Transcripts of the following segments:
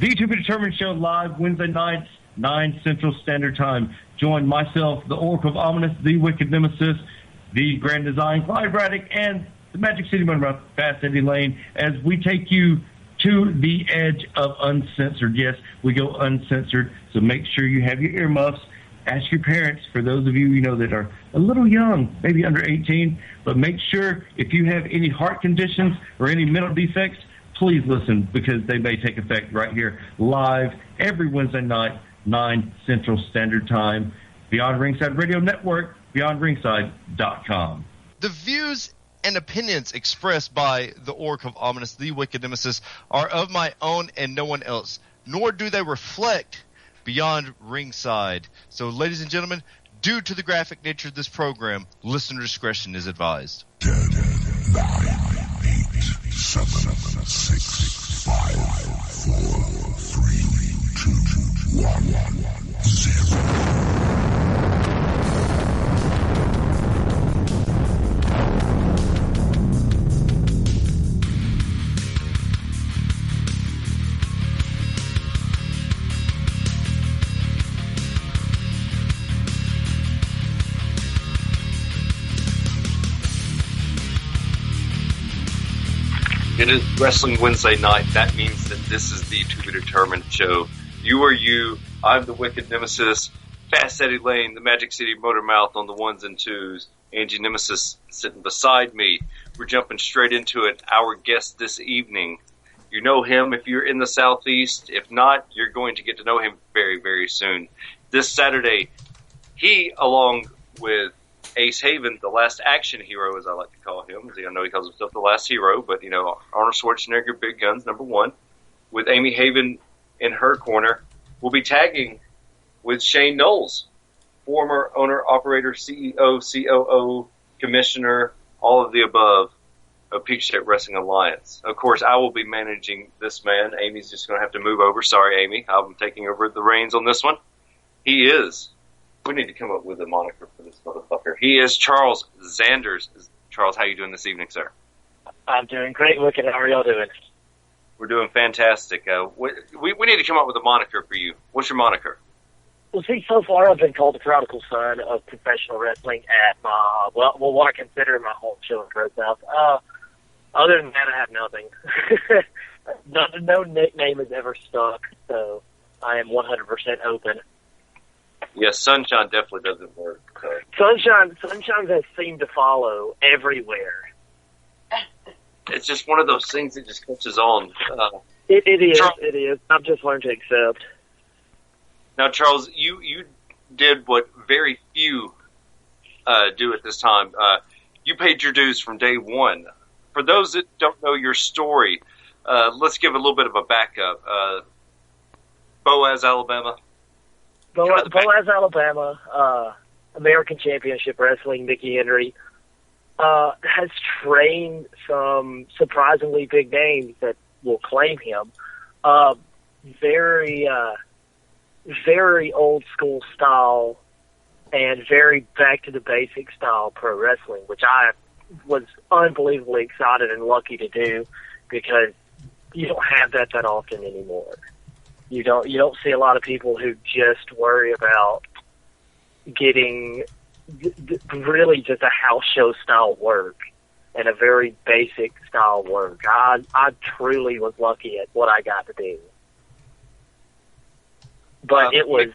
The To Be Determined Show live Wednesday nights, 9 Central Standard Time. Join myself, the Oracle of Ominous, the Wicked Nemesis, the Grand Design, Clyde Braddock, and the Magic City Monroe, Fast Eddie Layne, as we take you to the edge of uncensored. Yes, we go uncensored, so make sure you have your earmuffs. Ask your parents, for those of you that are a little young, maybe under 18, but make sure if you have any heart conditions or any mental defects, please listen, because they may take effect right here live every Wednesday night, 9 Central Standard Time. Beyond Ringside Radio Network, beyondringside.com. The views and opinions expressed by the Oracle of Ominous, the Wicked Nemesis, are of my own and no one else, nor do they reflect Beyond Ringside. So, ladies and gentlemen, due to the graphic nature of this program, listener discretion is advised. 10, 9, 8, 7, 6, 5, 4, 3, 2, 1, 0. It is Wrestling Wednesday night. That means that this is the To Be Determined show. You are you. I'm the Wicked Nemesis. Fast Eddie Layne, the Magic City Motor Mouth on the ones and twos. Angie Nemesis sitting beside me. We're jumping straight into it. Our guest this evening. You know him if you're in the Southeast. If not, you're going to get to know him very, very soon. This Saturday, he, along with Ace Haven, the last action hero, as I like to call him. I know he calls himself the last hero, but, Arnold Schwarzenegger, Big Guns, #1, with Amy Haven in her corner, will be tagging with Shane Noles, former owner, operator, CEO, COO, commissioner, all of the above of Peachstate Wrestling Alliance. Of course, I will be managing this man. Amy's just going to have to move over. Sorry, Amy. I'm taking over the reins on this one. We need to come up with a moniker for this motherfucker. He is Charles Zanders. Charles, how you doing this evening, sir? I'm doing great, Wicked. How are y'all doing? We're doing fantastic. We need to come up with a moniker for you. What's your moniker? Well, see, so far I've been called the prodigal son of professional wrestling at what I consider my home show in Crow South. Other than that, I have nothing. No nickname has ever stuck, so I am 100% open. Yes, Sunshine definitely doesn't work. Sunshine has seemed to follow everywhere. It's just one of those things that just catches on. It is. I've just learned to accept. Now, Charles, you did what very few do at this time. You paid your dues from day one. For those that don't know your story, let's give a little bit of a backup. Boaz, Alabama. Boaz, Alabama, American Championship Wrestling, Mickey Henry, has trained some surprisingly big names that will claim him. Very old school style and very back to the basic style pro wrestling, which I was unbelievably excited and lucky to do, because you don't have that often anymore. You don't see a lot of people who just worry about getting really just a house show style work and a very basic style work. I truly was lucky at what I got to do. But it was,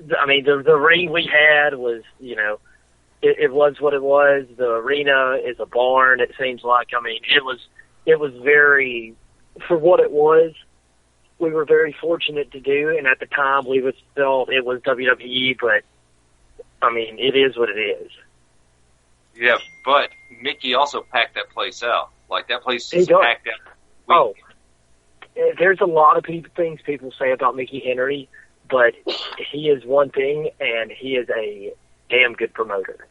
the ring we had was, it was what it was. The arena is a barn, it seems like. It was very, for what it was, we were very fortunate to do, and at the time we thought it was WWE, but, it is what it is. Yeah, but Mickey also packed that place out. Like, that place is packed out. Oh, there's a lot of things people say about Mickey Henry, but he is one thing, and he is a damn good promoter.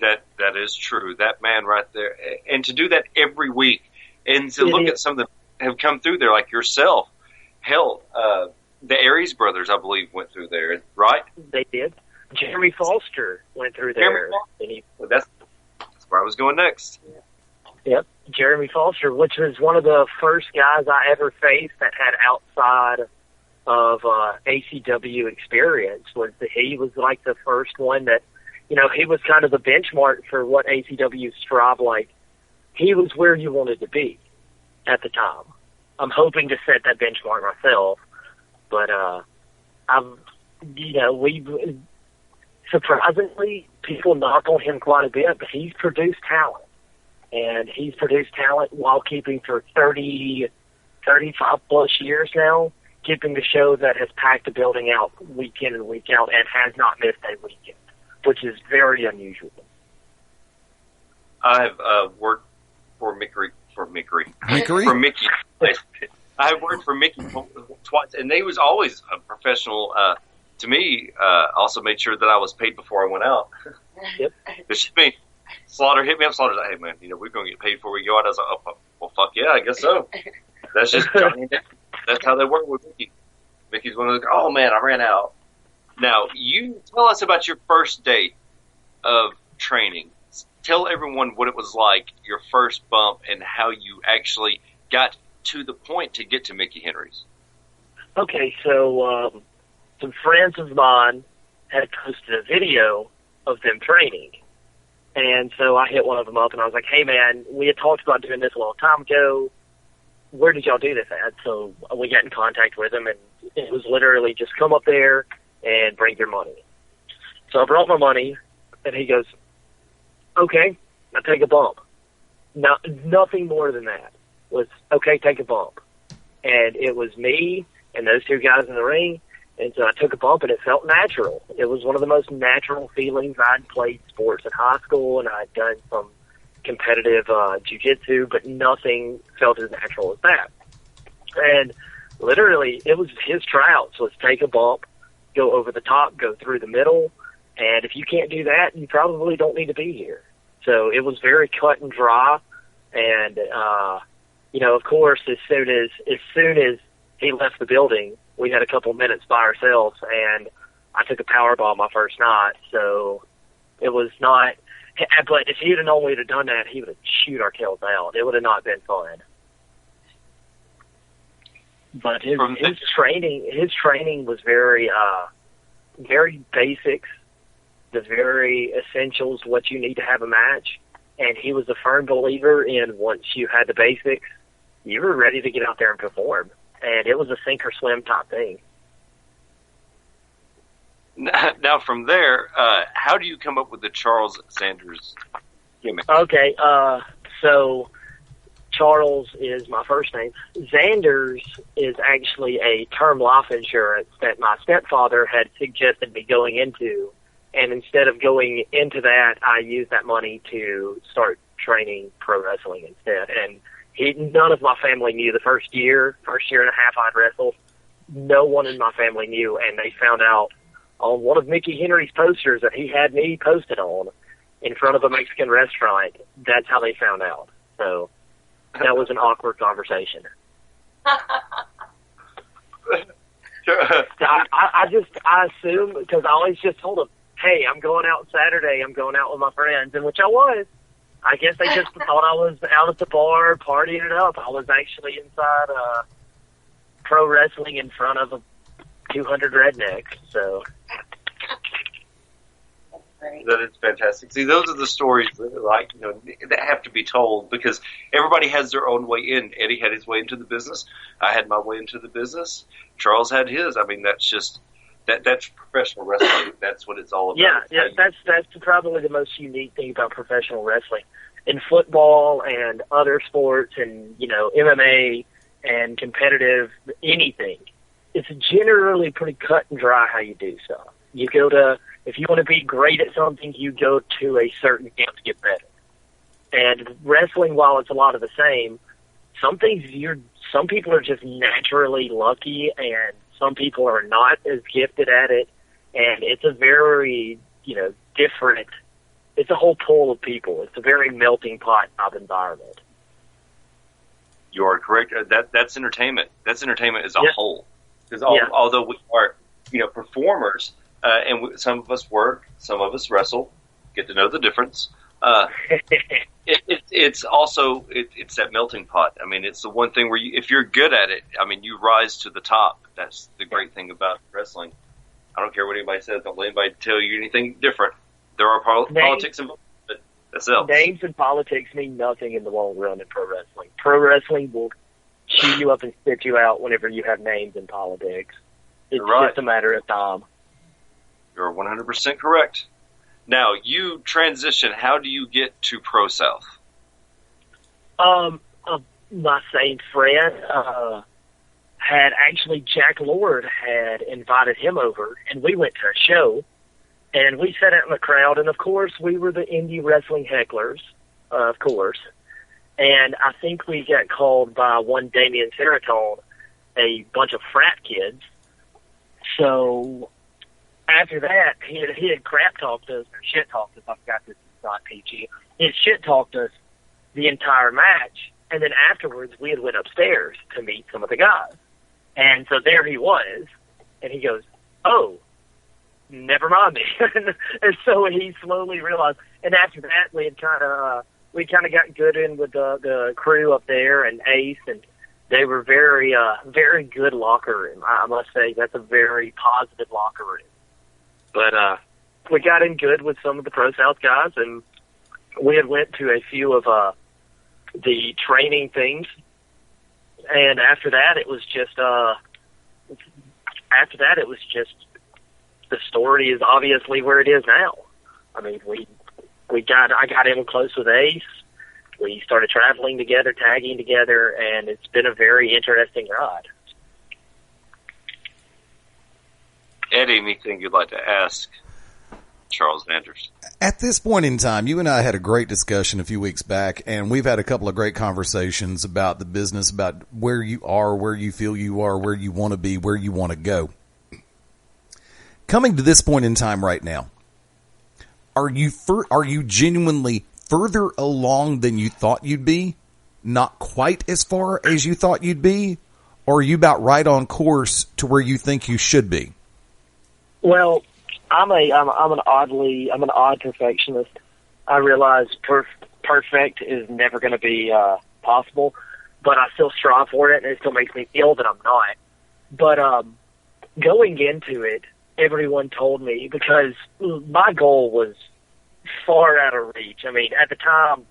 That is true. That man right there. And to do that every week, and to look at some of the have come through there, like yourself. Hell, the Aries brothers, I believe, went through there, right? They did. Jeremy Foster went through there. That's where I was going next. Yep. Jeremy Foster, which was one of the first guys I ever faced that had outside of ACW experience. He was like the first one that, he was kind of the benchmark for what ACW strive like. He was where you wanted to be at the time. I'm hoping to set that benchmark myself, but we surprisingly, people knock on him quite a bit, but he's produced talent. And he's produced talent while keeping for 30, 35 plus years now, keeping the show that has packed the building out week in and week out and has not missed a weekend, which is very unusual. I've worked for Mickey. I have worked for Mickey twice, and they was always a professional. To me, also made sure that I was paid before I went out. Yep. Slaughter hit me up. Slaughter's like, "Hey man, we're gonna get paid before we go out." I was like, "Oh, well, fuck yeah, I guess so." That's just that's how they work with Mickey. Mickey's one of those. Oh man, I ran out. Now you tell us about your first day of training. Tell everyone what it was like, your first bump, and how you actually got to the point to get to Mickey Henry's. Okay, so some friends of mine had posted a video of them training. And so I hit one of them up, and I was like, hey, man, we had talked about doing this a long time ago. Where did y'all do this at? So we got in contact with him, and it was literally just come up there and bring your money. So I brought my money, and he goes, okay, now take a bump. No, nothing more than that. Was, okay, take a bump. And it was me and those two guys in the ring. And so I took a bump, and it felt natural. It was one of the most natural feelings. I'd played sports in high school, and I'd done some competitive jiu-jitsu, but nothing felt as natural as that. And literally, it was his tryouts. Was take a bump, go over the top, go through the middle, and if you can't do that, you probably don't need to be here. So it was very cut and dry, and of course, as soon as he left the building, we had a couple minutes by ourselves, and I took a Powerball my first night, so it was not. But if he'd have known we'd have done that, he would have chewed our tails out. It would have not been fun. But his training was very basics, the very essentials, what you need to have a match, and he was a firm believer in once you had the basics, you were ready to get out there and perform. And it was a sink or swim type thing. Now, from there, how do you come up with the Charles Zanders gimmick? Okay, so Charles is my first name. Zanders is actually a term life insurance that my stepfather had suggested me going into. And instead of going into that, I used that money to start training pro wrestling instead. And none of my family knew the first year and a half I'd wrestled. No one in my family knew, and they found out on one of Mickey Henry's posters that he had me posted on in front of a Mexican restaurant. That's how they found out. So that was an awkward conversation. I assume, because I always just told them, hey, I'm going out Saturday, I'm going out with my friends, and which I was. I guess they just thought I was out at the bar partying it up. I was actually inside pro wrestling in front of 200 rednecks. So that is fantastic. See, those are the stories that have to be told because everybody has their own way in. Eddie had his way into the business. I had my way into the business. Charles had his. I mean, that's just that's professional wrestling. That's what it's all about. Yeah, that's probably the most unique thing about professional wrestling. In football and other sports and, MMA and competitive anything, it's generally pretty cut and dry how you do stuff. You go to, if you want to be great at something, you go to a certain camp to get better. And wrestling, while it's a lot of the same, some people are just naturally lucky and some people are not as gifted at it. And it's a very, different, it's a whole pool of people. It's a very melting pot of environment. You are correct. That's entertainment. That's entertainment as a whole. Because although we are, performers, and some of us work, some of us wrestle, get to know the difference. It's it's also it's that melting pot. I mean, it's the one thing where if you're good at it, I mean, you rise to the top. That's the great thing about wrestling. I don't care what anybody says. Don't let anybody tell you anything different. There are politics involved, but that's it. Names and politics mean nothing in the long run in pro wrestling. Pro wrestling will chew you up and spit you out whenever you have names and politics. It's just a matter of time. You're 100% correct. Now, you transition. How do you get to Pro South? My same friend had actually, Jack Lord had invited him over, and we went to a show, and we sat out in the crowd, and of course, we were the indie wrestling hecklers, of course, and I think we got called by one Damian Tsarion a bunch of frat kids. So after that, he had crap talked us, or shit talked us. I forgot this is not PG. He had shit talked us the entire match, and then afterwards we had went upstairs to meet some of the guys. And so there he was, and he goes, "Oh, never mind me." And so he slowly realized. And after that, we kind of got good in with the crew up there and Ace, and they were very good locker room. I must say that's a very positive locker room. But we got in good with some of the Pro South guys, and we had went to a few of the training things. And after that, it was just the story is obviously where it is now. I mean, I got in close with Ace. We started traveling together, tagging together, and it's been a very interesting ride. Eddie, anything you'd like to ask Charles Zanders? At this point in time, you and I had a great discussion a few weeks back, and we've had a couple of great conversations about the business, about where you are, where you feel you are, where you want to be, where you want to go. Coming to this point in time right now, are you genuinely further along than you thought you'd be? Not quite as far as you thought you'd be? Or are you about right on course to where you think you should be? Well, I'm an odd perfectionist. I realize perfect is never going to be possible, but I still strive for it, and it still makes me feel that I'm not. But going into it, everyone told me, because my goal was far out of reach. I mean, at the time,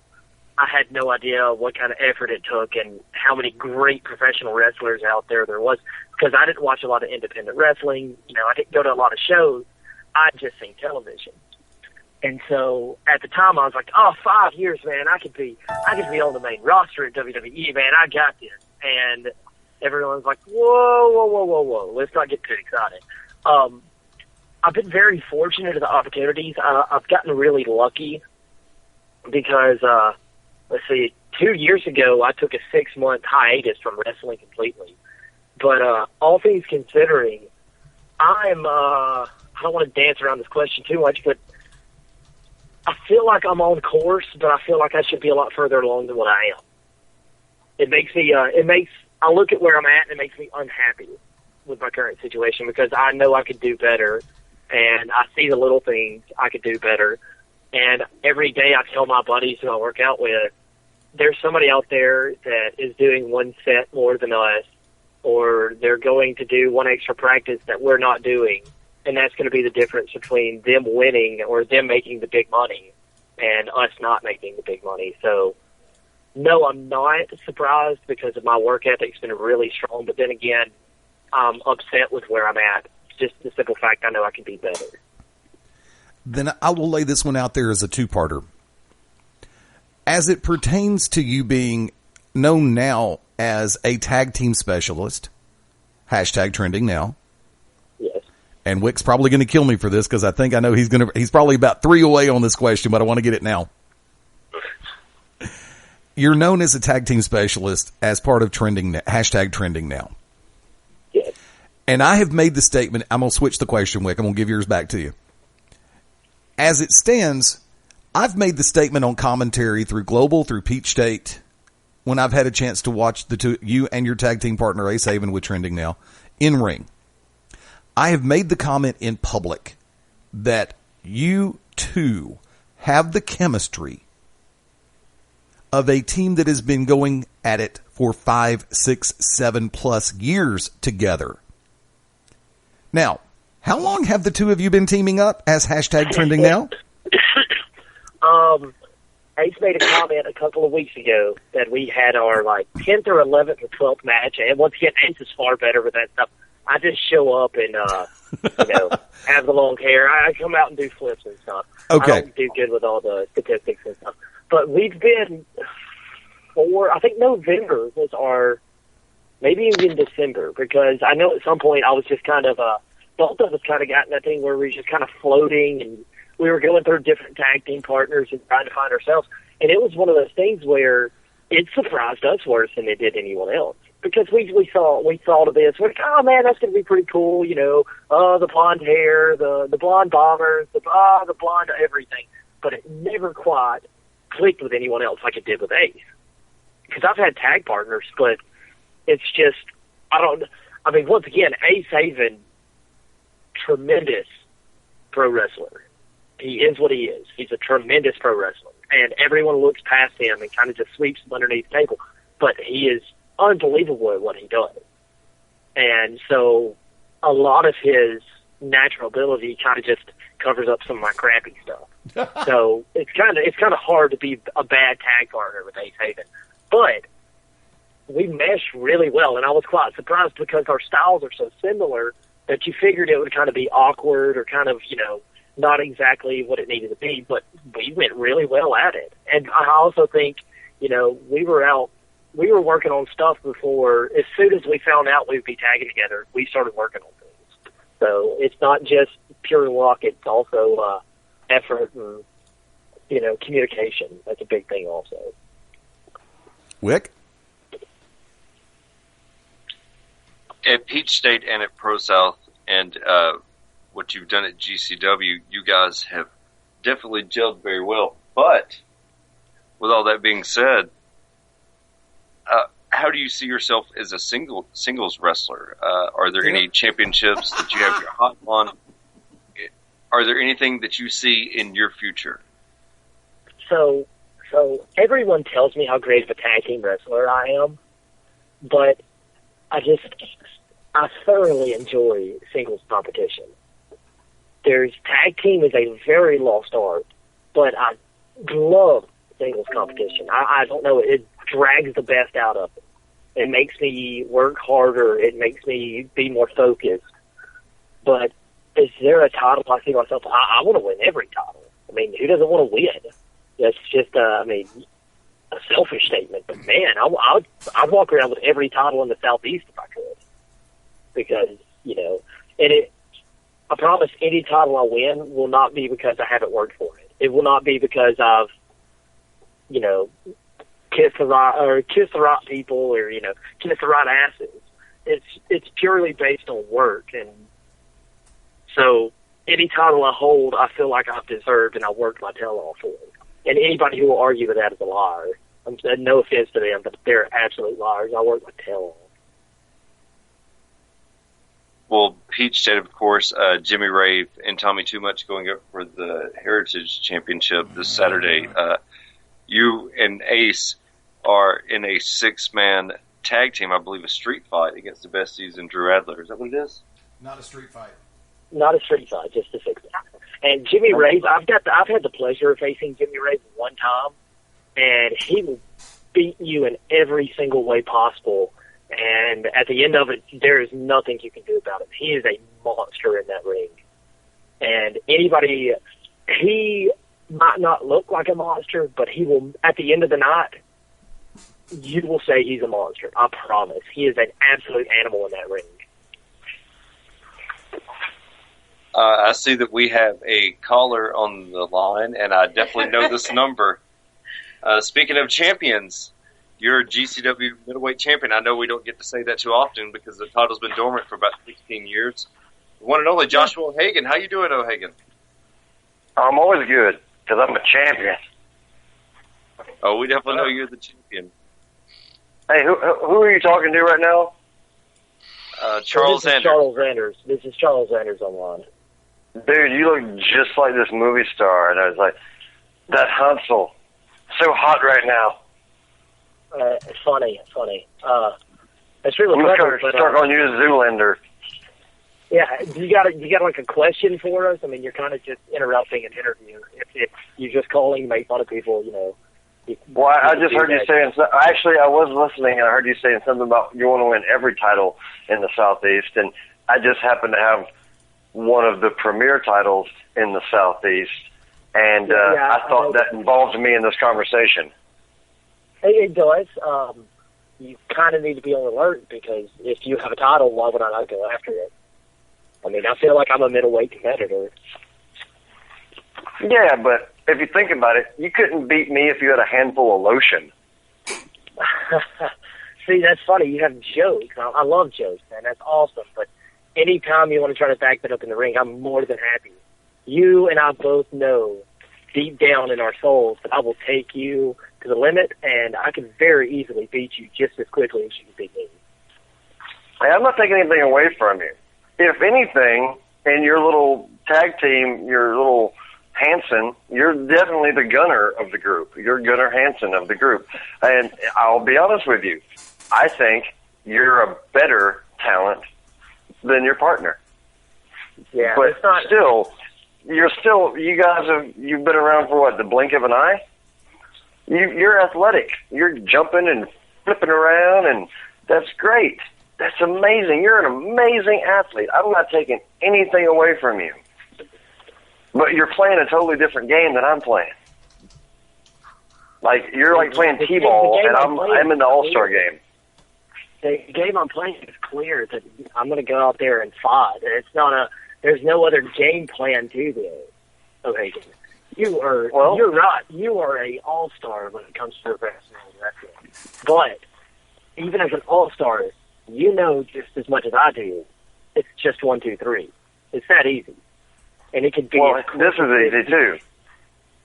I had no idea what kind of effort it took and how many great professional wrestlers out there was, because I didn't watch a lot of independent wrestling. You know, I didn't go to a lot of shows. I'd just seen television. And so at the time, I was like, 5 years, man, I could be on the main roster at WWE, man. I got this. And everyone's like, whoa. Let's not get too excited. I've been very fortunate to the opportunities. I've gotten really lucky because, 2 years ago, I took a 6-month hiatus from wrestling completely. But all things considering, I don't want to dance around this question too much, but I feel like I'm on course, but I feel like I should be a lot further along than what I am. I look at where I'm at, and it makes me unhappy with my current situation, because I know I could do better, and I see the little things I could do better. And every day I tell my buddies who I work out with, there's somebody out there that is doing one set more than us, or they're going to do one extra practice that we're not doing. And that's going to be the difference between them winning or them making the big money and us not making the big money. So, no, I'm not surprised, because of my work ethic's been really strong. But then again, I'm upset with where I'm at. Just the simple fact I know I can be better. Then I will lay this one out there as a two-parter. As it pertains to you being known now as a tag team specialist, hashtag trending now. Yes. And Wick's probably going to kill me for this, because I think I know he's probably about 3 away on this question, but I want to get it now. You're known as a tag team specialist as part of hashtag trending now. Yes. And I have made the statement, I'm going to switch the question, Wick. I'm going to give yours back to you. As it stands, I've made the statement on commentary through Global, through Peachstate, when I've had a chance to watch you and your tag team partner, Ace Haven, with Trending Now, in ring. I have made the comment in public that you two have the chemistry of a team that has been going at it for 5, 6, 7+ years together. Now, how long have the two of you been teaming up as hashtag trending now? Ace made a comment a couple of weeks ago that we had our 10th or 11th or 12th match, and once again, Ace is far better with that stuff. I just show up and have the long hair. I come out and do flips and stuff. Okay. I don't do good with all the statistics and stuff. But we've been I think November was maybe even December, because I know at some point I was just kind of both of us kind of got in that thing where we were just kind of floating, and we were going through different tag team partners and trying to find ourselves. And it was one of those things where it surprised us worse than it did anyone else. Because we thought of this, we're like, oh man, that's going to be pretty cool, the blonde hair, the blonde bombers, the blonde everything. But it never quite clicked with anyone else like it did with Ace. Because I've had tag partners, but it's just, once again, Ace Haven, tremendous pro wrestler. He is what he is. He's a tremendous pro wrestler. And everyone looks past him and kind of just sweeps him underneath the table. But he is unbelievable at what he does. And so a lot of his natural ability kind of just covers up some of my crappy stuff. So it's kind of hard to be a bad tag partner with Ace Haven. But we mesh really well, and I was quite surprised because our styles are so similar that you figured it would kind of be awkward or kind of, not exactly what it needed to be, but we went really well at it. And I also think, we were working on stuff before. As soon as we found out we would be tagging together, we started working on things. So it's not just pure luck, it's also effort and, communication. That's a big thing also. Wick? At Peachstate and at Pro South and what you've done at GCW, you guys have definitely gelled very well. But with all that being said, how do you see yourself as a singles wrestler? Are there any championships that you have your hot on? Are there anything that you see in your future? So everyone tells me how great of a tag team wrestler I am, but I thoroughly enjoy singles competition. Tag team is a very lost art, but I love singles competition. I don't know, it drags the best out of it. It makes me work harder. It makes me be more focused. But is there a title I see myself? I want to win every title. I mean, who doesn't want to win? That's just, a selfish statement. But man, I'd walk around with every title in the Southeast if I could. Because, I promise any title I win will not be because I haven't worked for it. It will not be because I've, kissed the right people or, kissed the right asses. It's purely based on work. And so any title I hold, I feel like I've deserved and I worked my tail off for it. And anybody who will argue with that is a liar. No offense to them, but they're absolute liars. I worked my tail off. Well, Peachstate, of course, Jimmy Rave and Tommy Too Much going up for the Heritage Championship this Saturday. You and Ace are in a 6-man tag team, I believe, a street fight against the Besties and Drew Adler. Is that what it is? Not a street fight. Not a street fight, just a 6-man. And Jimmy Rave, I've had the pleasure of facing Jimmy Rave one time, and he will beat you in every single way possible. And at the end of it, there is nothing you can do about it. He is a monster in that ring. And he might not look like a monster, but he will, at the end of the night, you will say he's a monster. I promise. He is an absolute animal in that ring. I see that we have a caller on the line, and I definitely know this number. Speaking of champions, you're a GCW middleweight champion. I know we don't get to say that too often because the title's been dormant for about 16 years. The one and only Joshua O'Hagan. How you doing, O'Hagan? I'm always good because I'm a champion. Oh, we definitely know you're the champion. Hey, who are you talking to right now? Charles Zanders. This is Charles Zanders online. Dude, you look just like this movie star. And I was like, that Hansel, so hot right now. Funny. That's really I'm clever. going to start calling you a Zoolander. Yeah, you got like a question for us? I mean, you're kind of just interrupting an interview. If you're just calling to make fun of people, Well, I just heard you saying. Actually, I was listening, and I heard you saying something about you want to win every title in the Southeast, and I just happen to have one of the premier titles in the Southeast, and I thought that involved me in this conversation. It does. You kind of need to be on alert, because if you have a title, why would I not go after it? I mean, I feel like I'm a middleweight competitor. Yeah, but if you think about it, you couldn't beat me if you had a handful of lotion. See, that's funny. You have jokes. I love jokes, man. That's awesome. But anytime you want to try to back that up in the ring, I'm more than happy. You and I both know deep down in our souls that I will take you to the limit, and I can very easily beat you just as quickly as you can beat me. Hey, I'm not taking anything away from you. If anything, in your little tag team, your little Hanson, you're definitely the gunner of the group. You're Gunnar Hansen of the group. And I'll be honest with you, I think you're a better talent than your partner. Yeah, but it's not... you've been around for what, the blink of an eye? You're athletic. You're jumping and flipping around, and that's great. That's amazing. You're an amazing athlete. I'm not taking anything away from you. But you're playing a totally different game than I'm playing. Like, you're like playing T-ball, and I'm in the All-Star game. The game I'm playing is clear that I'm going to go out there and fight. There's no other game plan to this. Okay, you're right. You are a all-star when it comes to wrestling. But even as an all-star, you know just as much as I do. It's just 1, 2, 3. It's that easy. And it could be... Well, this is easy, too.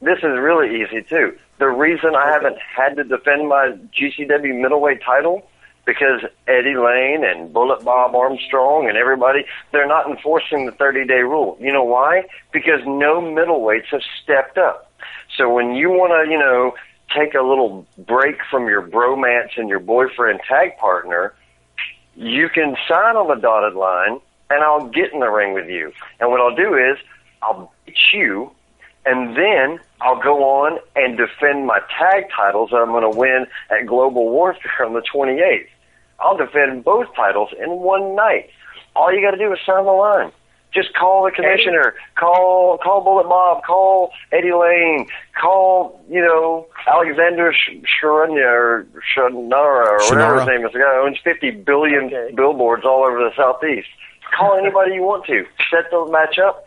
This is really easy, too. The reason I haven't had to defend my GCW middleweight title, because Eddie Layne and Bullet Bob Armstrong and everybody, they're not enforcing the 30-day rule. You know why? Because no middleweights have stepped up. So when you want to, take a little break from your bromance and your boyfriend tag partner, you can sign on the dotted line, and I'll get in the ring with you. And what I'll do is I'll beat you, and then I'll go on and defend my tag titles that I'm going to win at Global Warfare on the 28th. I'll defend both titles in one night. All you got to do is sign the line. Just call the commissioner, call Bullet Bob, call Eddie Layne, call, Alexander Sharanya or whatever his name is. The guy who owns 50 billion billboards all over the Southeast. Call anybody you want to. Set the match up.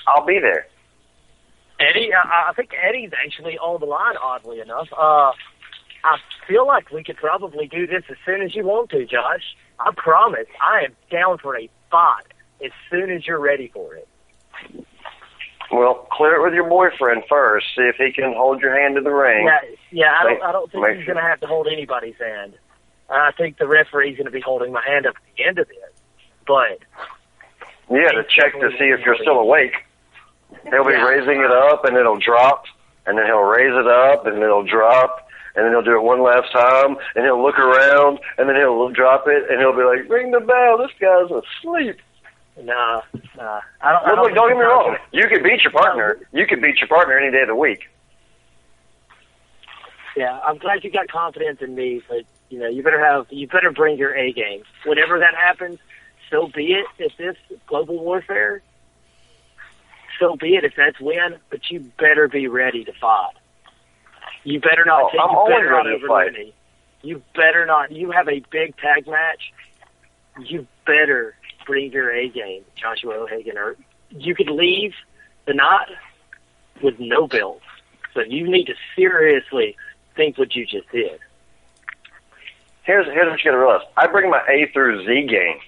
I'll be there. Eddie, I think Eddie's actually on the line, oddly enough. I feel like we could probably do this as soon as you want to, Josh. I promise. I am down for a fight as soon as you're ready for it. Well, clear it with your boyfriend first. See if he can hold your hand in the ring. Yeah. I don't think he's going to have to hold anybody's hand. I think the referee's going to be holding my hand up at the end of this. But yeah, to check to see if you're still awake. He'll be raising it up, and it'll drop, and then he'll raise it up, and it'll drop, and then he'll do it one last time, and he'll look around, and then he'll drop it, and he'll be like, "Ring the bell, this guy's asleep." Nah. Don't get me wrong. You could beat your partner. You could beat your partner any day of the week. Yeah, I'm glad you got confidence in me, but you better bring your A game. Whenever that happens, so be it. If this Global Warfare, so be it. If that's win, but you better be ready to fight. You better not take. I'm always ready to fight. Me. You better not. You have a big tag match. You better bring your A game, Joshua O'Hagan, or you could leave the night with no belt. So you need to seriously think what you just did. Here's what you got to realize. I bring my A through Z game.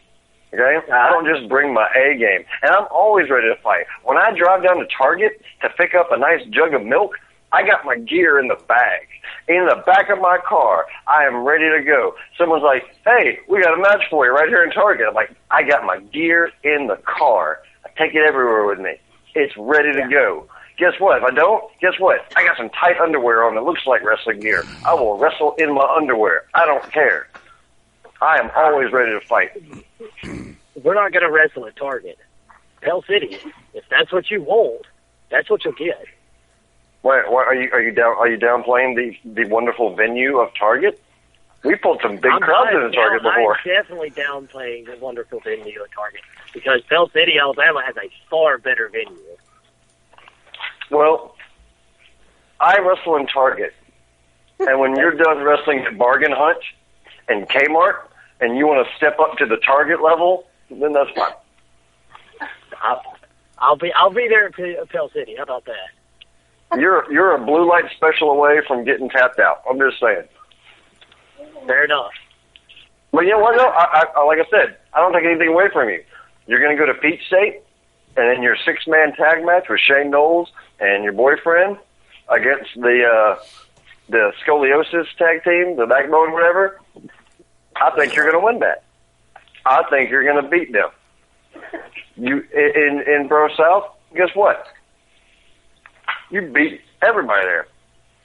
Okay? I don't just bring my A game. And I'm always ready to fight. When I drive down to Target to pick up a nice jug of milk, I got my gear in the bag. In the back of my car, I am ready to go. Someone's like, "Hey, we got a match for you right here in Target." I'm like, I got my gear in the car. I take it everywhere with me. It's ready to go. Guess what? If I don't, guess what? I got some tight underwear on that looks like wrestling gear. I will wrestle in my underwear. I don't care. I am always ready to fight. We're not going to wrestle at Target. Pell City, if that's what you want, that's what you'll get. Wait, are you downplaying the wonderful venue of Target? We pulled some big crowds in Target before. I'm definitely downplaying the wonderful venue at Target because Pell City, Alabama has a far better venue. Well, I wrestle in Target, and when you're done wrestling at Bargain Hunt and Kmart, and you want to step up to the Target level, then that's fine. I'll be there at Pell City. How about that? You're a blue light special away from getting tapped out. I'm just saying. Fair enough. But you know what? No, I like I said, I don't take anything away from you. You're going to go to Peachstate, and then your 6-man tag match with Shane Noles and your boyfriend against the scoliosis tag team, the backbone, whatever. I think you're going to win that. I think you're going to beat them. You in Pro South, guess what? You beat everybody there.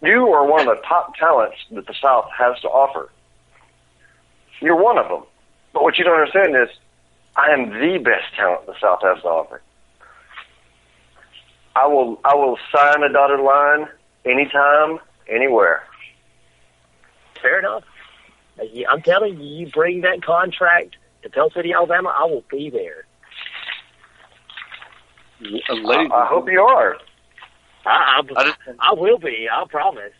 You are one of the top talents that the South has to offer. You're one of them. But what you don't understand is I am the best talent the South has to offer. I will sign a dotted line anytime, anywhere. Fair enough. I'm telling you, you bring that contract to Pell City, Alabama, I will be there. I hope you are. I will be, I promise.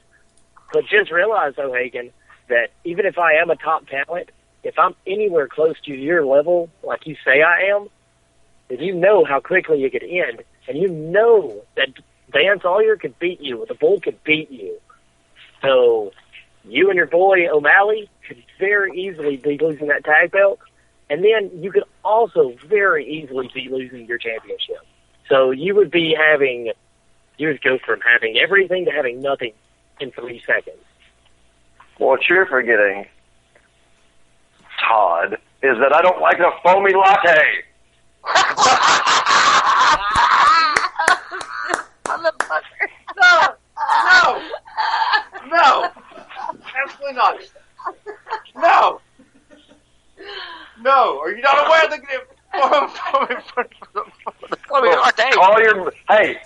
But just realize, though, Hagen, that even if I am a top talent, if I'm anywhere close to your level, like you say I am, then you know how quickly it could end. And you know that Dan Sawyer could beat you, or the Bull could beat you. So you and your boy O'Malley could very easily be losing that tag belt. And then you could also very easily be losing your championship. So you would go from having everything to having nothing in 3 seconds. What you're forgetting, Todd, is that I don't like a foamy latte. No, absolutely not. No. Are you not aware of the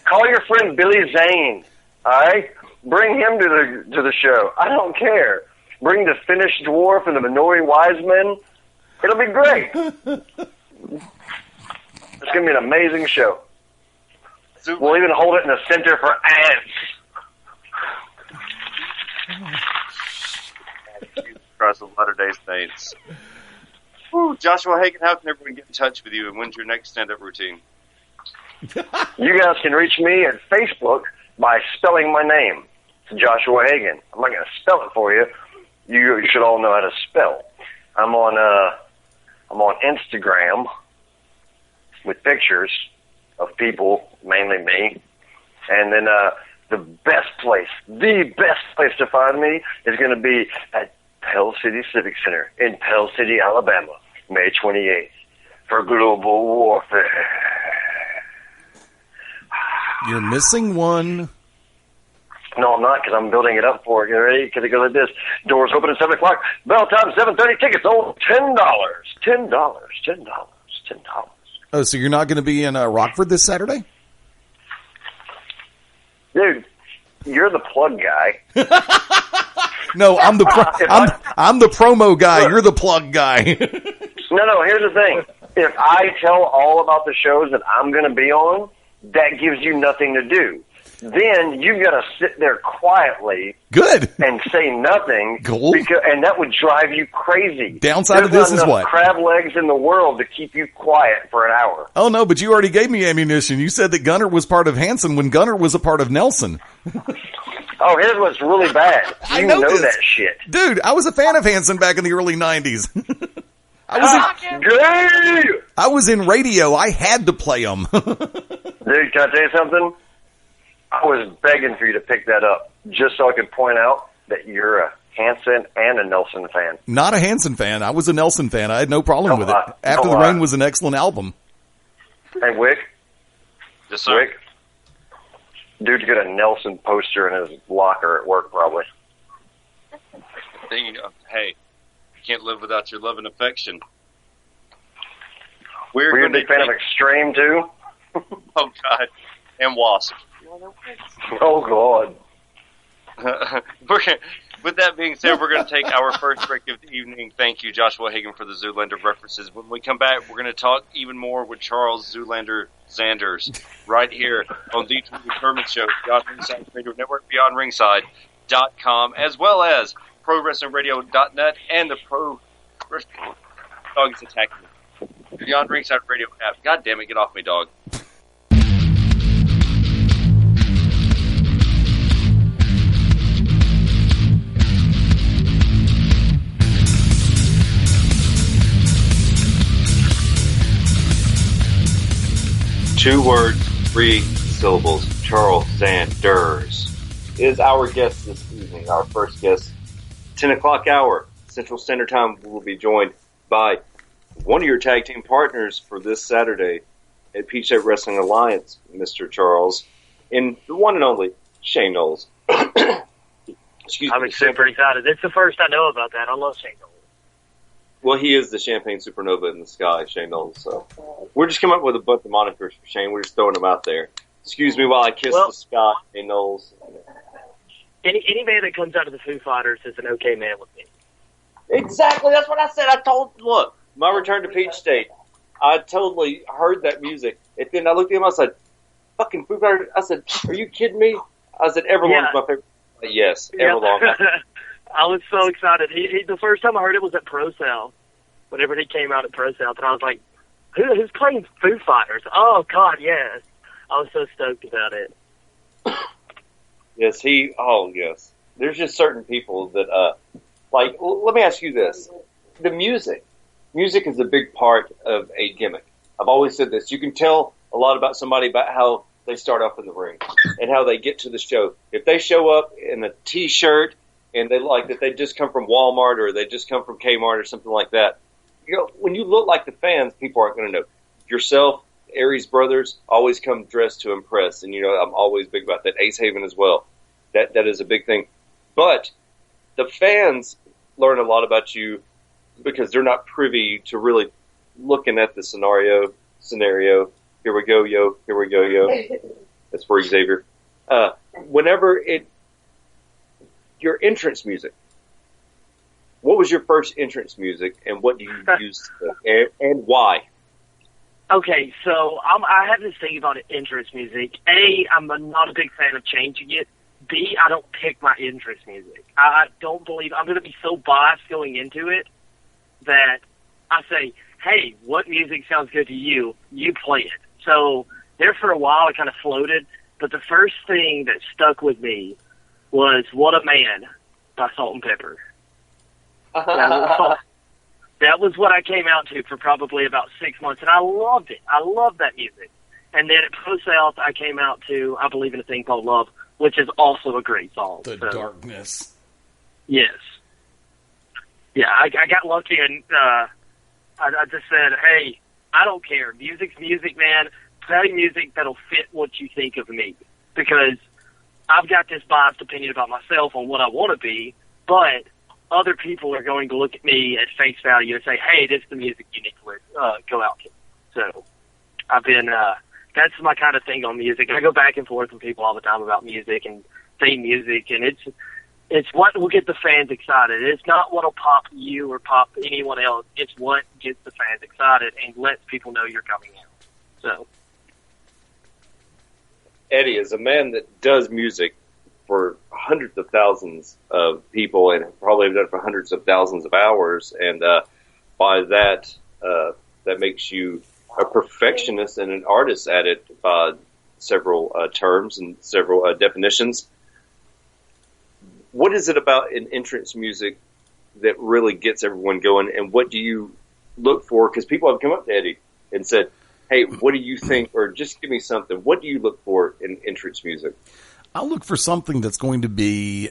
Call your friend Billy Zane. All right, bring him to the show. I don't care. Bring the Finnish dwarf and the Minori Wiseman. It'll be great. It's gonna be an amazing show. We'll even hold it in the Center for Ants. Christ of Latter-day Saints. Woo, Joshua Hagen, how can everyone get in touch with you, and when's your next stand-up routine? You guys can reach me at Facebook by spelling my name. It's Joshua Hagen. I'm not going to spell it for you. You should all know how to spell. I'm on Instagram with pictures of people, mainly me. And then the best place to find me is going to be at Pell City Civic Center in Pell City, Alabama, May 28th for global warfare. You're missing one. No, I'm not, because I'm building it up for it. You ready? Because it goes like this. Doors open at 7 o'clock. Bell time, 7:30. Tickets sold $10. $10. Oh, so you're not going to be in Rockford this Saturday? Dude, you're the plug guy. No, I'm the I'm the promo guy. Look, you're the plug guy. No, here's the thing. If I tell all about the shows that I'm going to be on, that gives you nothing to do. Then you've got to sit there quietly. Good. And say nothing. Cool. And that would drive you crazy. Downside of this is what? There's not enough crab legs in the world to keep you quiet for an hour. Oh, no, but you already gave me ammunition. You said that Gunner was part of Hanson when Gunner was a part of Nelson. Oh, here's what's really bad. You know that shit. Dude, I was a fan of Hanson back in the early 90s. I was in radio. I had to play them. Dude, can I tell you something? I was begging for you to pick that up just so I could point out that you're a Hanson and a Nelson fan. Not a Hanson fan. I was a Nelson fan. I had no problem with it. After the Rain was an excellent album. Hey, Wick. Yes, sir. Wick, Dude's got a Nelson poster in his locker at work, probably. Then, hey, you can't live without your love and affection. Were you a big fan of Extreme, too? Oh, God. And Wasp. Oh, God. With that being said, we're going to take our first break of the evening. Thank you, Joshua Hagan, for the Zoolander references. When we come back, we're going to talk even more with Charles Zoolander Zanders right here on the Tournament Show, Beyond Ringside Radio Network, BeyondRingside.com, as well as ProWrestlingRadio.net and the Pro Wrestling Dog is attacking me. Beyond Ringside Radio app. God damn it, get off me, dog. Two words, 3 syllables. Charles Zanders is our guest this evening, our first guest. 10 o'clock hour, Central Standard Time. We will be joined by one of your tag team partners for this Saturday at Peachstate Wrestling Alliance, Mr. Charles, and the one and only Shane Noles. Excuse me. I'm super excited. It's the first I know about that. I love Shane Noles. Well, he is the champagne supernova in the sky, Shane Noles. So we're just coming up with a bunch of monikers for Shane. We're just throwing them out there. Excuse me while I kiss the sky, Shane Noles. Any man that comes out of the Foo Fighters is an okay man with me. Exactly. That's what I said. Look, my return to Peach State, I totally heard that music. And then I looked at him, I said, fucking Foo Fighters. I said, are you kidding me? I said, Everlong's my favorite. Yes, Everlong. I was so excited. He the first time I heard it was at Pro South. Whenever he came out at Pro South, and I was like, who's playing Foo Fighters? Oh, God, yes. I was so stoked about it. Yes, yes. There's just certain people that, let me ask you this. The music is a big part of a gimmick. I've always said this. You can tell a lot about somebody about how they start off in the ring and how they get to the show. If they show up in a T-shirt and they like that they just come from Walmart or they just come from Kmart or something like that, when you look like the fans, people aren't going to know. Yourself, Aries Brothers, always come dressed to impress. And, I'm always big about that. Ace Haven as well. That is a big thing. But the fans learn a lot about you because they're not privy to really looking at the scenario. Here we go, yo. Here we go, yo. That's for Xavier. Your entrance music. What was your first entrance music, and what do you use, and why? Okay, so I have this thing about entrance music. A, I'm not a big fan of changing it. B, I don't pick my entrance music. I don't believe I'm going to be so biased going into it that I say, hey, what music sounds good to you? You play it. So there for a while, it kind of floated, but the first thing that stuck with me was What a Man by Salt and Pepper. That was what I came out to for probably about 6 months, and I loved it. I loved that music. And then at Pro South, I came out to I Believe in a Thing Called Love, which is also a great song. The Darkness. Yes. Yeah, I got lucky, and I just said, hey, I don't care. Music's music, man. Play music that'll fit what you think of me. Because I've got this biased opinion about myself on what I want to be, but other people are going to look at me at face value and say, hey, this is the music you need to go out to. So I've been, that's my kind of thing on music. I go back and forth with people all the time about music and theme music, and it's what will get the fans excited. It's not what will pop you or pop anyone else. It's what gets the fans excited and lets people know you're coming out. So Eddie is a man that does music for hundreds of thousands of people and probably have done it for hundreds of thousands of hours. And by that, that makes you a perfectionist and an artist at it by several terms and several definitions. What is it about in entrance music that really gets everyone going, and what do you look for? Because people have come up to Eddie and said, hey, what do you think, or just give me something. What do you look for in entrance music? I look for something that's going to be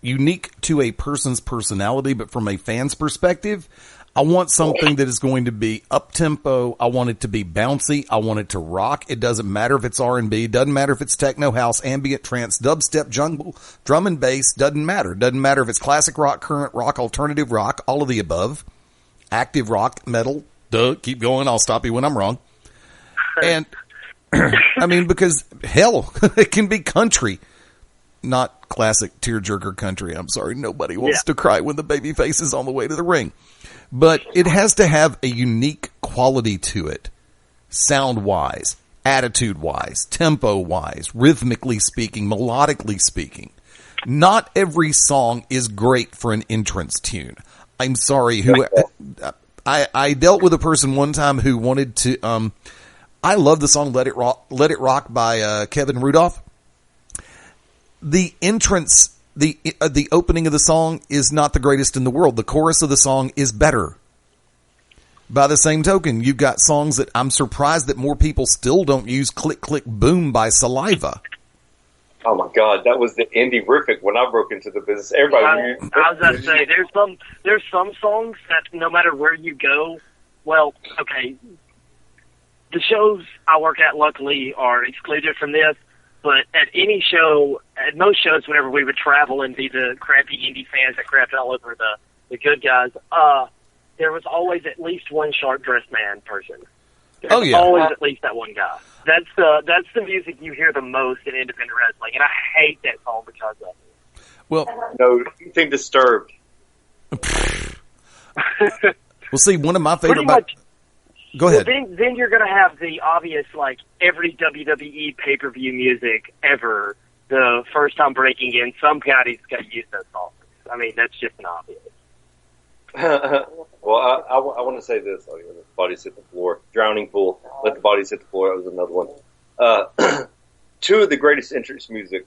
unique to a person's personality, but from a fan's perspective, I want something that is going to be up-tempo. I want it to be bouncy. I want it to rock. It doesn't matter if it's R&B. It doesn't matter if it's techno, house, ambient, trance, dubstep, jungle, drum and bass. Doesn't matter. Doesn't matter if it's classic rock, current rock, alternative rock, all of the above. Active rock, metal. Duh, keep going. I'll stop you when I'm wrong. And, I mean, because, hell, it can be country. Not classic tearjerker country. I'm sorry. Nobody wants to cry when the baby face is on the way to the ring. But it has to have a unique quality to it, sound-wise, attitude-wise, tempo-wise, rhythmically speaking, melodically speaking. Not every song is great for an entrance tune. I'm sorry. I dealt with a person one time who wanted to. I love the song "Let It Rock" by Kevin Rudolph. The entrance. The opening of the song is not the greatest in the world. The chorus of the song is better. By the same token, you've got songs that I'm surprised that more people still don't use. "Click, Click, Boom" by Saliva. Oh my God, that was the indie-rific when I broke into the business. Everybody, I was going to say, there's some songs that no matter where you go, well, okay, the shows I work at luckily are excluded from this. But at any show, at most shows, whenever we would travel and be the crappy indie fans that crapped all over the good guys, there was always at least one sharp-dressed man person. There's always at least that one guy. That's the music you hear the most in independent wrestling, and I hate that song because of it. Well, no, anything Disturbed. Well, see, one of my favorite. Go ahead. Well, then you're going to have the obvious, like, every WWE pay-per-view music ever, the first time breaking in, some guys got to use those songs. I mean, that's just an obvious. Well, I want to say this. Oh, yeah, the bodies hit the floor. Drowning Pool, Let the Bodies Hit the Floor. That was another one. Two of the greatest entrance music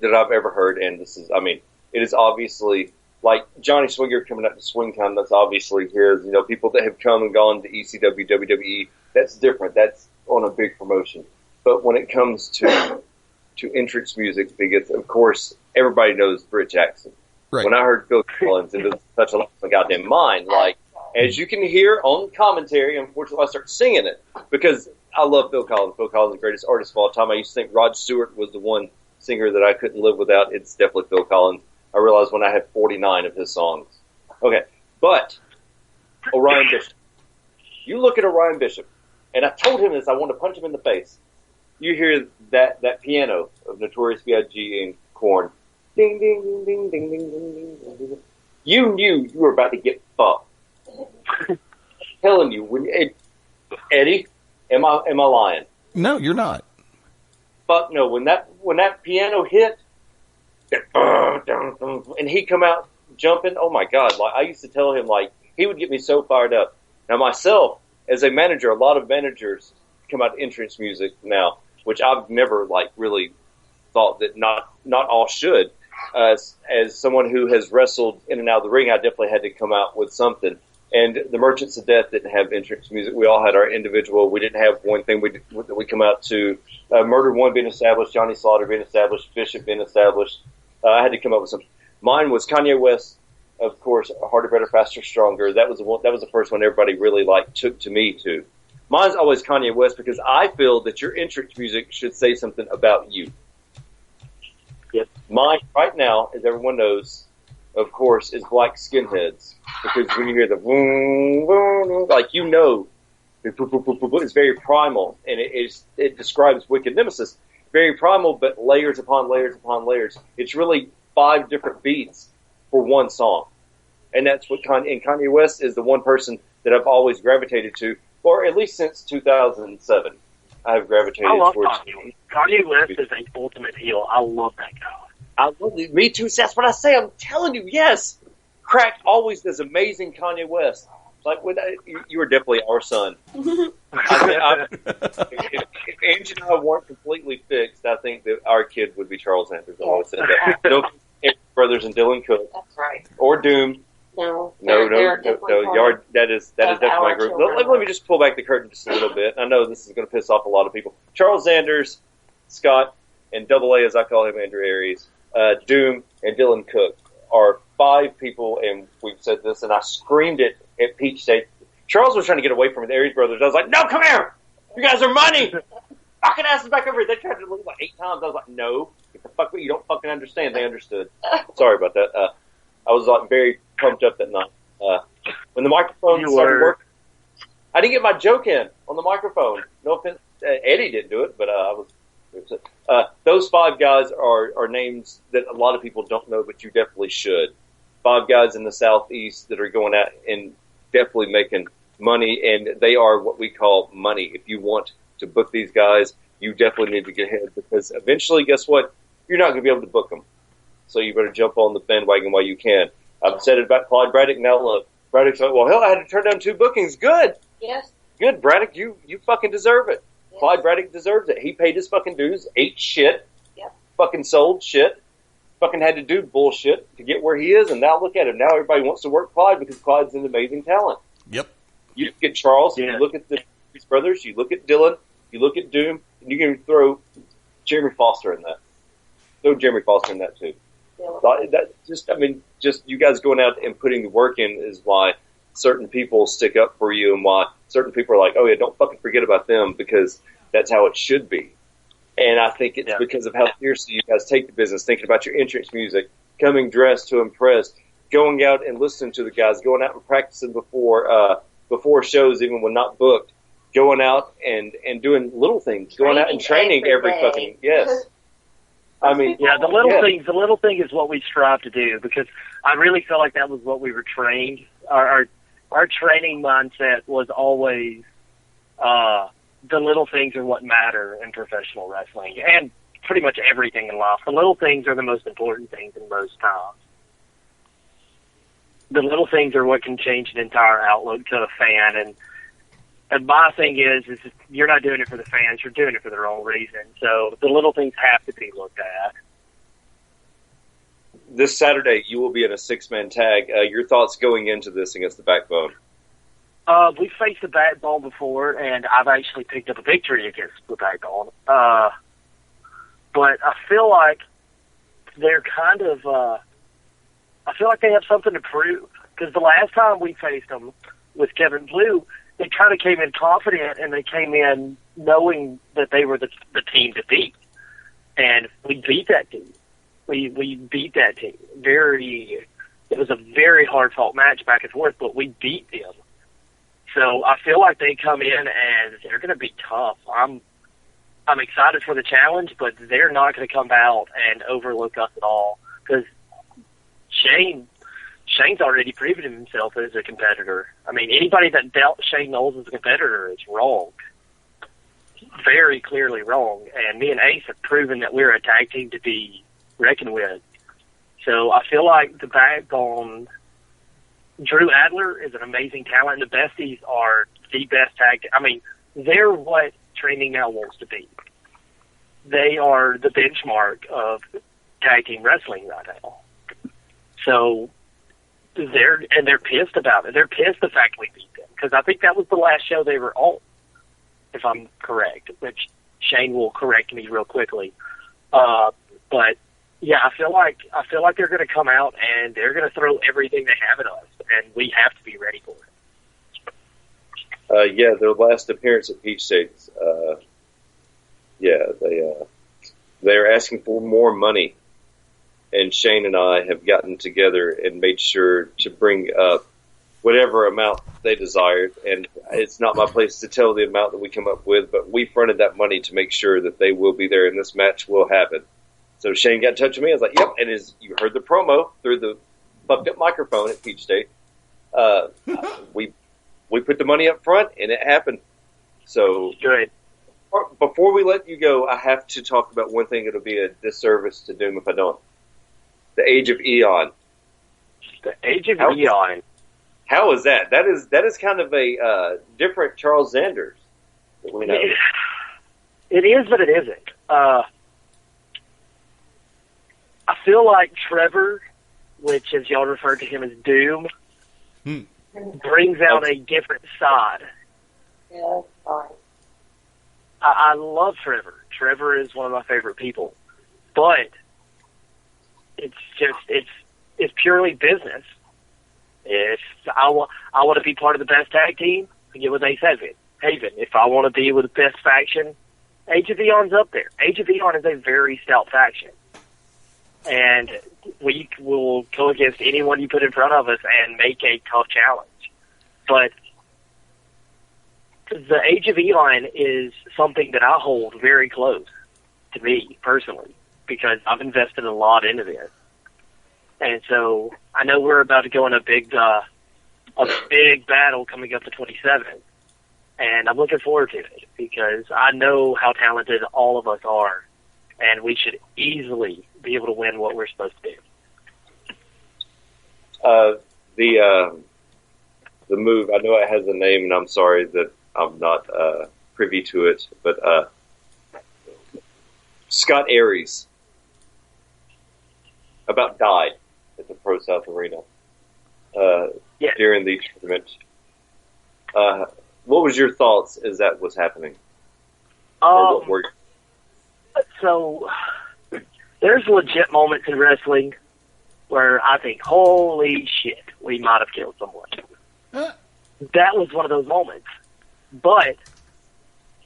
that I've ever heard, and this is, I mean, it is obviously... Like Johnny Swinger coming up to Swingtown, that's obviously his. You know, people that have come and gone to ECW, WWE, that's different. That's on a big promotion. But when it comes to entrance music, because of course everybody knows Britt Jackson. Right. When I heard Phil Collins, it was such a lot of my goddamn mind. Like, as you can hear on commentary, unfortunately I start singing it because I love Phil Collins. Phil Collins is the greatest artist of all time. I used to think Rod Stewart was the one singer that I couldn't live without. It's definitely Phil Collins. I realized when I had 49 of his songs. Okay, but Orion Bishop. You look at Orion Bishop, and I told him this, I wanted to punch him in the face. You hear that piano of Notorious B.I.G. and Korn. Ding, ding, ding, ding, ding, ding, ding, ding, ding. You knew you were about to get fucked. Telling you, Eddie, am I lying? No, you're not. Fuck no. When that piano hit, and he come out jumping. Oh my God! Like I used to tell him, like he would get me so fired up. Now myself, as a manager, a lot of managers come out to entrance music now, which I've never like really thought that not all should. As someone who has wrestled in and out of the ring, I definitely had to come out with something. And the Merchants of Death didn't have entrance music. We all had our individual. We didn't have one thing we come out to. Murder One being established, Johnny Slaughter being established, Bishop being established. I had to come up with something. Mine was Kanye West, of course, Harder, Better, Faster, Stronger. That was the first one everybody really like took to me to. Mine's always Kanye West because I feel that your entrance music should say something about you. Yep. Mine right now, as everyone knows, of course, is Black Skinheads because when you hear the boom, boom, like you know, it's very primal and it describes Wicked Nemesis. Very primal, but layers upon layers upon layers. It's really 5 different beats for one song. And that's what Kanye West is the one person that I've always gravitated to, or at least since 2007. I've gravitated towards. Kanye. Kanye West is an ultimate heel. I love that guy. I love it. Me too. That's what I say. I'm telling you, yes. Crack always does amazing Kanye West. Like you were definitely our son. If Angie and I weren't completely fixed, I think that our kid would be Charles Zanders. I always said that. No brothers and Dylan Cook. That's right. Or Doom. No. That is definitely my group. Let me just pull back the curtain just a little bit. I know this is going to piss off a lot of people. Charles Zanders, Scott, and Double A, as I call him, Andrew Aries, Doom, and Dylan Cook are 5 people, and we've said this, and I screamed it at Peachstate. Charles was trying to get away from the Aries brothers. I was like, no, come here. You guys are money. Fucking asses back over here. They tried to look like 8 times. I was like, no, get the fuck. You don't fucking understand. They understood. Sorry about that. I was like very pumped up that night. When the microphone started working, I didn't get my joke in on the microphone. No offense. Eddie didn't do it, but I was. Those 5 guys are names that a lot of people don't know, but you definitely should. 5 guys in the Southeast that are going out and definitely making money, and they are what we call money. If you want to book these guys, you definitely need to get ahead, because eventually, guess what? You're not going to be able to book them. So you better jump on the bandwagon while you can. I've said it about Clyde Braddock. Now look, Braddock's like, well, hell, I had to turn down 2 bookings. Good. Yes. Good, Braddock. You fucking deserve it. Yes. Clyde Braddock deserves it. He paid his fucking dues, ate shit, fucking sold shit, fucking had to do bullshit to get where he is, and now look at him. Now everybody wants to work Clyde because Clyde's an amazing talent. Yep. You look at Charles, you look at the brothers, you look at Dylan, you look at Doom, and you can throw Jeremy Foster in that. Throw Jeremy Foster in that too. Just you guys going out and putting the work in is why certain people stick up for you, and why certain people are like, oh yeah, don't fucking forget about them, because that's how it should be. And I think it's because of how seriously you guys take the business, thinking about your entrance music, coming dressed to impress, going out and listening to the guys, going out and practicing before shows, even when not booked, going out and doing little things, going out and training every fucking, I mean, the little thing is what we strive to do, because I really feel like that was what we were trained. Our training mindset was always, the little things are what matter in professional wrestling, and pretty much everything in life. The little things are the most important things in most times. The little things are what can change an entire outlook to a fan, and my thing is you're not doing it for the fans, you're doing it for the wrong reason. So the little things have to be looked at. This Saturday, you will be in a 6-man tag. Your thoughts going into this against the Backbone? We faced the Backbone before, and I've actually picked up a victory against the Backbone. But I feel like they're kind of, I feel like they have something to prove. Because the last time we faced them with Kevin Blue, they kind of came in confident, and they came in knowing that they were the team to beat. And we beat that team. We beat that team. It was a very hard-fought match back and forth, but we beat them. So I feel like they come in and they're going to be tough. I'm excited for the challenge, but they're not going to come out and overlook us at all, because Shane's already proven himself as a competitor. I mean, anybody that dealt Shane Noles as a competitor is wrong. Very clearly wrong. And me and Ace have proven that we're a tag team to be reckoned with. So I feel like the Backbone, Drew Adler is an amazing talent, and the Besties are the best tag. I mean, they're what Training Now wants to be. They are the benchmark of tag team wrestling right now. So they're pissed about it. They're pissed the fact we beat them, because I think that was the last show they were on, if I'm correct, which Shane will correct me real quickly. But yeah, I feel like they're going to come out and they're going to throw everything they have at us, and we have to be ready for it. Their last appearance at Peachstate, they're asking for more money, and Shane and I have gotten together and made sure to bring up whatever amount they desired, and it's not my place to tell the amount that we come up with, but we fronted that money to make sure that they will be there and this match will happen. So Shane got in touch with me. I was like, yep. And you heard the promo through the fucked up microphone at Peachstate. We put the money up front, and it happened. So good. Before we let you go, I have to talk about one thing. It'll be a disservice to Doom if I don't. The Age of Eon. The Age of Eon. How is that? That is kind of a different Charles Zanders that we know. It is, but it isn't. I feel like Trevor, which as y'all refer to him as Doom, brings out a different side. Yeah, that's fine. I love Trevor. Trevor is one of my favorite people. But it's purely business. If I want to be part of the best tag team, I get with Ace Haven. If I want to be with the best faction, Age of Eon's up there. Age of Eon is a very stout faction. And we will go against anyone you put in front of us and make a tough challenge. But the Age of Eon is something that I hold very close to me, personally, because I've invested a lot into this. And so I know we're about to go in a big battle coming up to 27. And I'm looking forward to it because I know how talented all of us are. And we should easily be able to win what we're supposed to do. The move, I know it has a name, and I'm sorry that I'm not privy to it, but Scott Aries about died at the Pro South Arena during the tournament. What was your thoughts as that was happening? So there's legit moments in wrestling where I think, holy shit, we might have killed someone. That was one of those moments. But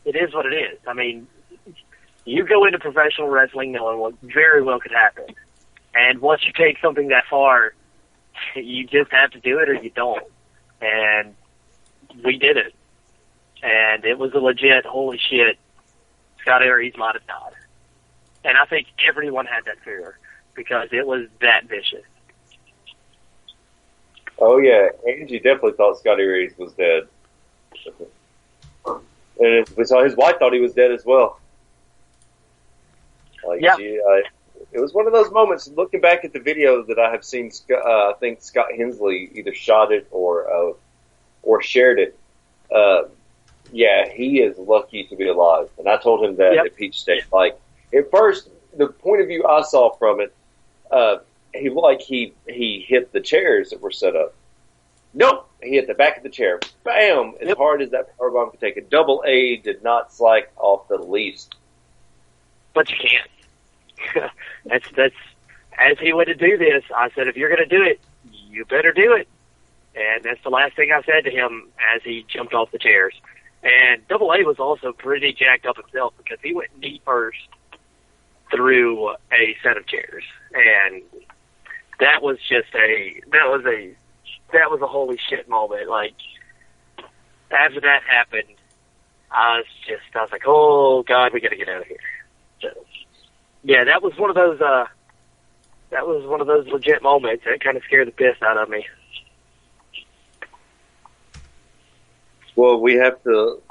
it is what it is. I mean, you go into professional wrestling knowing what very well could happen. And once you take something that far, you just have to do it or you don't. And we did it. And it was a legit, holy shit, Scott Aries might have died. And I think everyone had that fear because it was that vicious. Oh, yeah. Angie definitely thought Scott Aries was dead. And his wife thought he was dead as well. It was one of those moments, looking back at the video that I have seen, I think Scott Hensley either shot it or shared it. Yeah, he is lucky to be alive. And I told him that at Peachstate. Like, at first, the point of view I saw from it, he hit the chairs that were set up. Nope, he hit the back of the chair. Bam! As hard as that powerbomb could take it. Double A did not slack off the least. But you can't. That's as he went to do this, I said, if you're going to do it, you better do it. And that's the last thing I said to him as he jumped off the chairs. And Double A was also pretty jacked up himself because he went knee first through a set of chairs. And that was just a holy shit moment. Like, after that happened, I was like, oh God, we got to get out of here. So, yeah, that was one of those legit moments that kind of scared the piss out of me. Well, we have to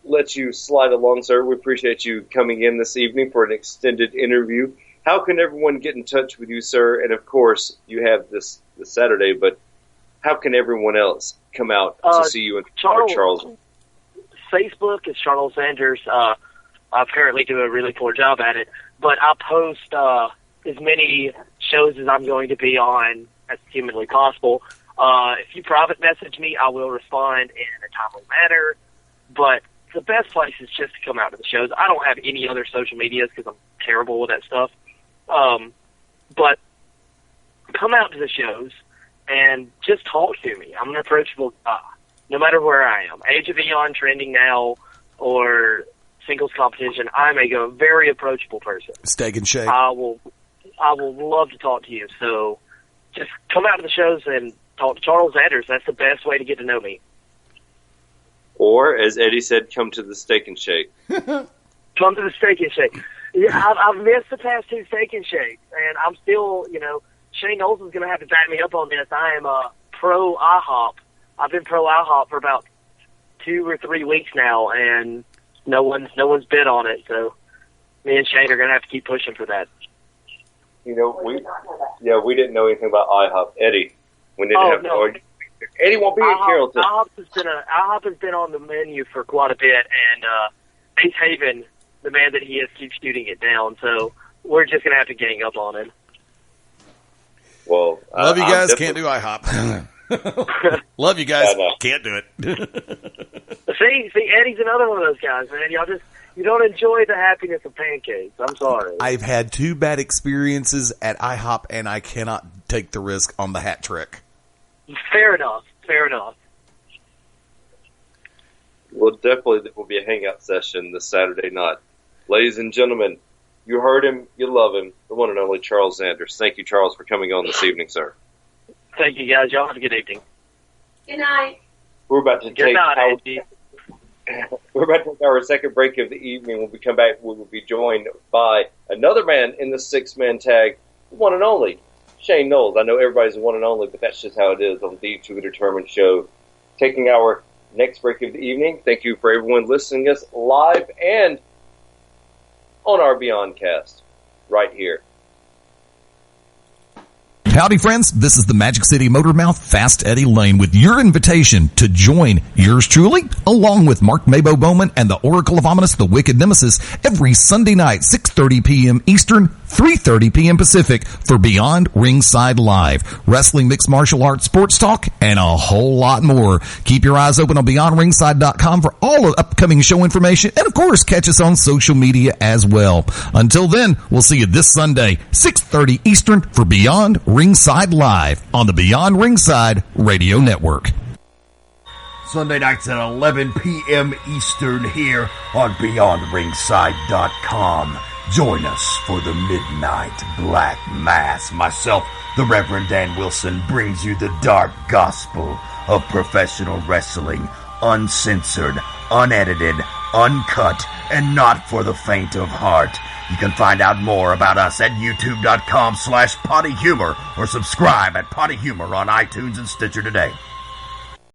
let you slide along, sir. We appreciate you coming in this evening for an extended interview. How can everyone get in touch with you, sir? And, of course, you have this Saturday, but how can everyone else come out to see you in Charles? Facebook is Charles Zanders. I apparently do a really poor job at it, but I post as many shows as I'm going to be on as humanly possible. If you private message me, I will respond in a timely manner, but the best place is just to come out to the shows. I don't have any other social medias because I'm terrible with that stuff. But come out to the shows and just talk to me. I'm an approachable guy, no matter where I am. Age of Eon trending now or singles competition, I'm a very approachable person. Steak and Shake. I will love to talk to you. So just come out to the shows and talk to Charles Zanders. That's the best way to get to know me. Or, as Eddie said, come to the Steak and Shake. Come to the Steak and Shake. Yeah, I've missed the past two Steak and Shakes, and I'm still, Shane Noles is going to have to back me up on this. I am pro IHOP. I've been pro IHOP for about 2 or 3 weeks now, and no one's bid on it. So me and Shane are going to have to keep pushing for that. We didn't know anything about IHOP. Eddie, we didn't have no. Eddie won't be in Carrollton. IHOP has been on the menu for quite a bit, and Ace Haven, the man that he is, keeps shooting it down. So we're just going to have to gang up on him. Well, love you guys. Can't do IHOP. Love you guys. Can't do it. See, Eddie's another one of those guys, man. You don't enjoy the happiness of pancakes. I'm sorry. I've had 2 bad experiences at IHOP, and I cannot take the risk on the hat trick. Fair enough. Fair enough. Well, definitely there will be a hangout session this Saturday night. Ladies and gentlemen, you heard him, you love him, the one and only Charles Zanders. Thank you, Charles, for coming on this evening, sir. Thank you, guys. Y'all have a good evening. Good night. We're about to Good night, Angie. We're about to take our second break of the evening. When we come back, we will be joined by another man in the six-man tag, the one and only Shane Noles. I know everybody's the one and only, but that's just how it is on the To Be Determined show. Taking our next break of the evening. Thank you for everyone listening to us live and on our BeyondCast right here. Howdy, friends. This is the Magic City Motormouth, Fast Eddie Layne, with your invitation to join yours truly, along with Mark Mabo Bowman and the Oracle of Ominous, the Wicked Nemesis, every Sunday night, 6:30 p.m. Eastern, 3:30 p.m. Pacific, for Beyond Ringside Live. Wrestling, mixed martial arts, sports talk, and a whole lot more. Keep your eyes open on BeyondRingside.com for all of upcoming show information, and of course, catch us on social media as well. Until then, we'll see you this Sunday, 6:30 Eastern, for Beyond Ringside Live on the Beyond Ringside Radio Network. Sunday nights at 11 p.m. Eastern here on BeyondRingside.com. Join us for the Midnight Black Mass. Myself, the Reverend Dan Wilson, brings you the dark gospel of professional wrestling, uncensored, unedited, uncut, and not for the faint of heart. You can find out more about us at youtube.com/pottyhumor or subscribe at Potty Humor on iTunes and Stitcher today.